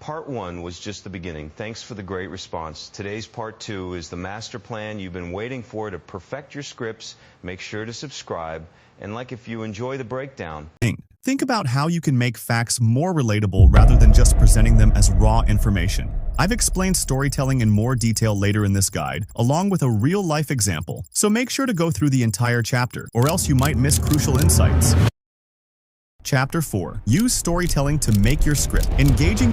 Part 1 was just the beginning. Thanks for the great response. Today's Part 2 is the master plan you've been waiting for to perfect your scripts. Make sure to subscribe. And if you enjoy the breakdown, think about how you can make facts more relatable rather than just presenting them as raw information. I've explained storytelling in more detail later in this guide, along with a real-life example, so make sure to go through the entire chapter, or else you might miss crucial insights. Chapter 4. Use storytelling to make your script engaging.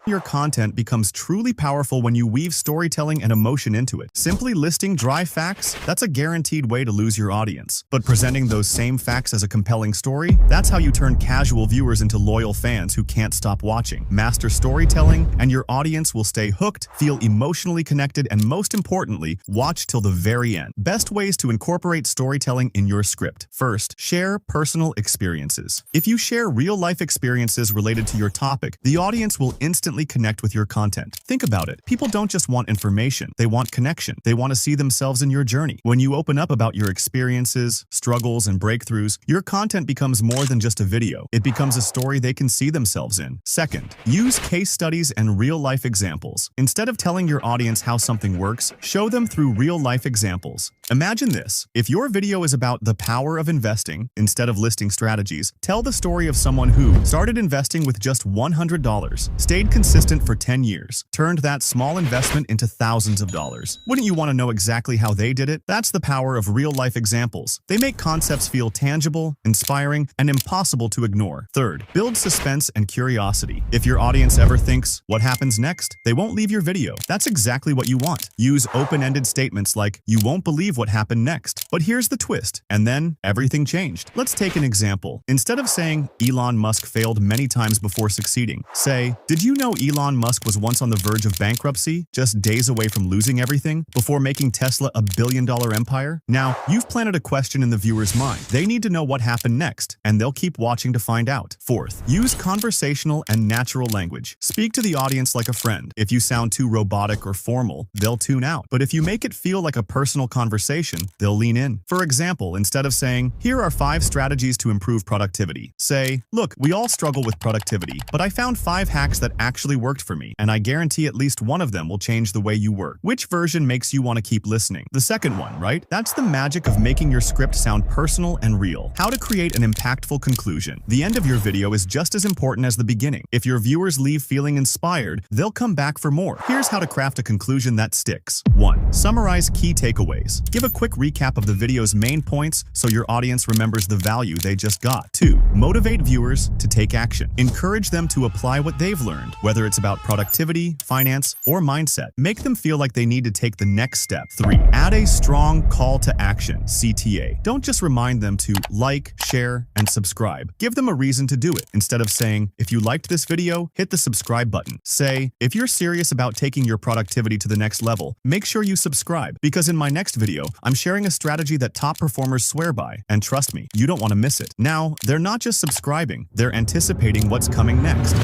Your content becomes truly powerful when you weave storytelling and emotion into it. Simply listing dry facts, that's a guaranteed way to lose your audience. But presenting those same facts as a compelling story, that's how you turn casual viewers into loyal fans who can't stop watching. Master storytelling, and your audience will stay hooked, feel emotionally connected, and most importantly, watch till the very end. Best ways to incorporate storytelling in your script. First, share personal experiences. If you share real-life experiences related to your topic, the audience will instantly connect with your content. Think about it. People don't just want information, they want connection. They want to see themselves in your journey. When you open up about your experiences, struggles, and breakthroughs, your content becomes more than just a video. It becomes a story they can see themselves in. Second, use case studies and real-life examples. Instead of telling your audience how something works, show them through real-life examples. Imagine this. If your video is about the power of investing, instead of listing strategies, tell the story of someone who started investing with just $100, stayed consistent for 10 years, turned that small investment into thousands of dollars. Wouldn't you want to know exactly how they did it? That's the power of real-life examples. They make concepts feel tangible, inspiring, and impossible to ignore. Third, build suspense and curiosity. If your audience ever thinks, "What happens next?" they won't leave your video. That's exactly what you want. Use open-ended statements like, "You won't believe what happened next. But here's the twist." And then, everything changed. Let's take an example. Instead of saying, "Elon Musk failed many times before succeeding," say, "Did you know Elon Musk was once on the verge of bankruptcy, just days away from losing everything, before making Tesla a billion-dollar empire?" Now, you've planted a question in the viewer's mind. They need to know what happened next, and they'll keep watching to find out. Fourth, use conversational and natural language. Speak to the audience like a friend. If you sound too robotic or formal, they'll tune out. But if you make it feel like a personal conversation, they'll lean in. For example, instead of saying, "Here are 5 strategies to improve productivity," say, "Look, we all struggle with productivity, but I found 5 hacks that actually worked for me, and I guarantee at least one of them will change the way you work." Which version makes you want to keep listening? The second one, right? That's the magic of making your script sound personal and real. How to create an impactful conclusion. The end of your video is just as important as the beginning. If your viewers leave feeling inspired, they'll come back for more. Here's how to craft a conclusion that sticks. 1. Summarize key takeaways. Give a quick recap of the video's main points so your audience remembers the value they just got. 2. Motivate viewers to take action. Encourage them to apply what they've learned, whether it's about productivity, finance, or mindset. Make them feel like they need to take the next step. 3. Add a strong call to action, CTA. Don't just remind them to like, share, and subscribe. Give them a reason to do it. Instead of saying, "If you liked this video, hit the subscribe button." Say, "If you're serious about taking your productivity to the next level, make sure you subscribe, because in my next video, I'm sharing a strategy that top performers swear by, and trust me, you don't want to miss it." Now, they're not just subscribing, they're anticipating what's coming next.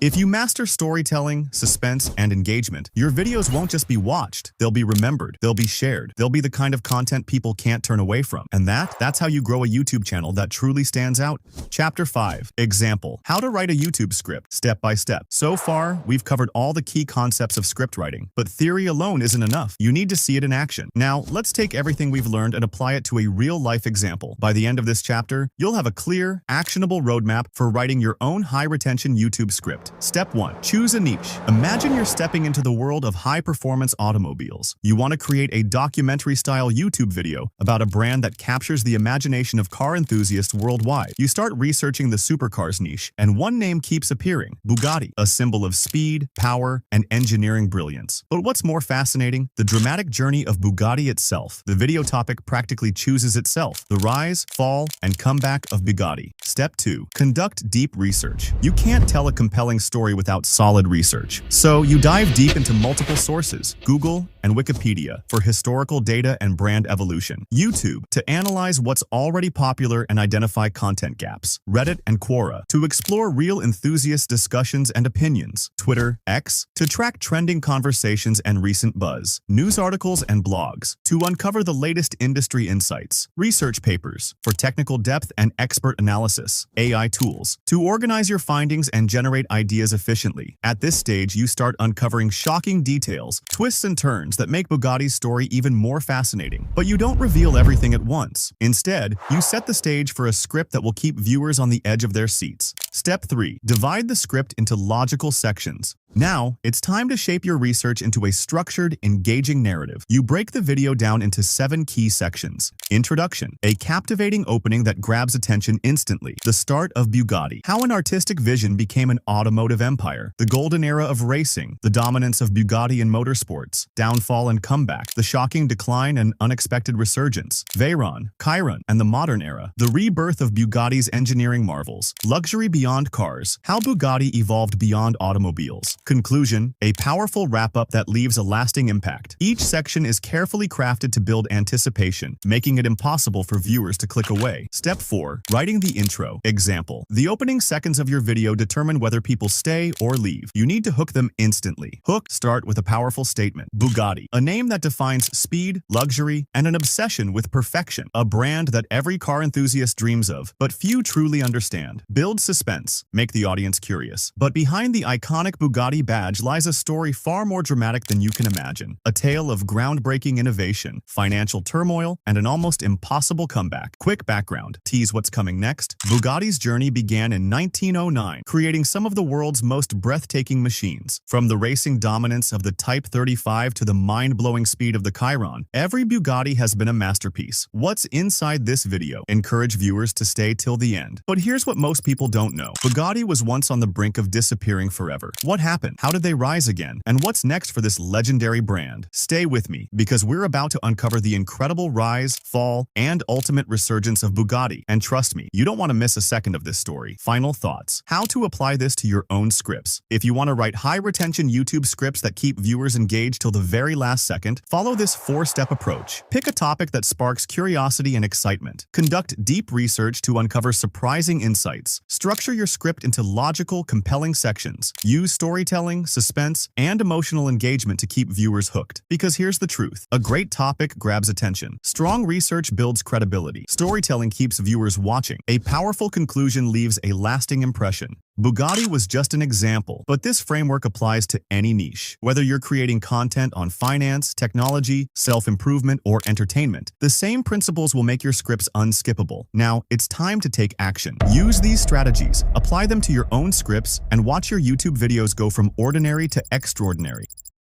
If you master storytelling, suspense, and engagement, your videos won't just be watched, they'll be remembered, they'll be shared, they'll be the kind of content people can't turn away from. And that's how you grow a YouTube channel that truly stands out. Chapter 5. Example. How to write a YouTube script, step by step. So far, we've covered all the key concepts of script writing, but theory alone isn't enough. You need to see it in action. Now, let's take everything we've learned and apply it to a real-life example. By the end of this chapter, you'll have a clear, actionable roadmap for writing your own high-retention YouTube script. Step 1. Choose a niche. Imagine you're stepping into the world of high-performance automobiles. You want to create a documentary-style YouTube video about a brand that captures the imagination of car enthusiasts worldwide. You start researching the supercars niche, and one name keeps appearing: Bugatti, a symbol of speed, power, and engineering brilliance. But what's more fascinating? The dramatic journey of Bugatti itself. The video topic practically chooses itself: the rise, fall, and comeback of Bugatti. Step 2. Conduct deep research. You can't tell a compelling story without solid research. So you dive deep into multiple sources: Google and Wikipedia for historical data and brand evolution, YouTube to analyze what's already popular and identify content gaps, Reddit and Quora to explore real enthusiast discussions and opinions, Twitter, X to track trending conversations and recent buzz, news articles and blogs to uncover the latest industry insights, research papers for technical depth and expert analysis, AI tools to organize your findings and generate ideas ideas efficiently. At this stage, you start uncovering shocking details, twists and turns that make Bugatti's story even more fascinating. But you don't reveal everything at once. Instead, you set the stage for a script that will keep viewers on the edge of their seats. Step 3. Divide the script into logical sections. Now, it's time to shape your research into a structured, engaging narrative. You break the video down into 7 key sections. Introduction. A captivating opening that grabs attention instantly. The start of Bugatti. How an artistic vision became an automotive empire. The golden era of racing. The dominance of Bugatti in motorsports. Downfall and comeback. The shocking decline and unexpected resurgence. Veyron, Chiron, and the modern era. The rebirth of Bugatti's engineering marvels. Luxury beyond cars. How Bugatti evolved beyond automobiles. Conclusion, a powerful wrap-up that leaves a lasting impact. Each section is carefully crafted to build anticipation, making it impossible for viewers to click away. Step 4. Writing the intro. Example. The opening seconds of your video determine whether people stay or leave. You need to hook them instantly. Hook. Start with a powerful statement. Bugatti, a name that defines speed, luxury, and an obsession with perfection. A brand that every car enthusiast dreams of, but few truly understand. Build suspense. Make the audience curious. But behind the iconic Bugatti badge lies a story far more dramatic than you can imagine. A tale of groundbreaking innovation, financial turmoil, and an almost impossible comeback. Quick background. Tease what's coming next. Bugatti's journey began in 1909, creating some of the world's most breathtaking machines. From the racing dominance of the Type 35 to the mind-blowing speed of the Chiron, every Bugatti has been a masterpiece. What's inside this video? Encourage viewers to stay till the end. But here's what most people don't know. Bugatti was once on the brink of disappearing forever. What happened? How did they rise again? And what's next for this legendary brand? Stay with me, because we're about to uncover the incredible rise, fall, and ultimate resurgence of Bugatti. And trust me, you don't want to miss a second of this story. Final thoughts. How to apply this to your own scripts. If you want to write high-retention YouTube scripts that keep viewers engaged till the very last second, follow this 4-step approach. Pick a topic that sparks curiosity and excitement. Conduct deep research to uncover surprising insights. Structure your script into logical, compelling sections. Use storytelling, suspense, and emotional engagement to keep viewers hooked. Because here's the truth. A great topic grabs attention. Strong research builds credibility. Storytelling keeps viewers watching. A powerful conclusion leaves a lasting impression. Bugatti was just an example, but this framework applies to any niche. Whether you're creating content on finance, technology, self-improvement, or entertainment, the same principles will make your scripts unskippable. Now, it's time to take action. Use these strategies, apply them to your own scripts, and watch your YouTube videos go from ordinary to extraordinary.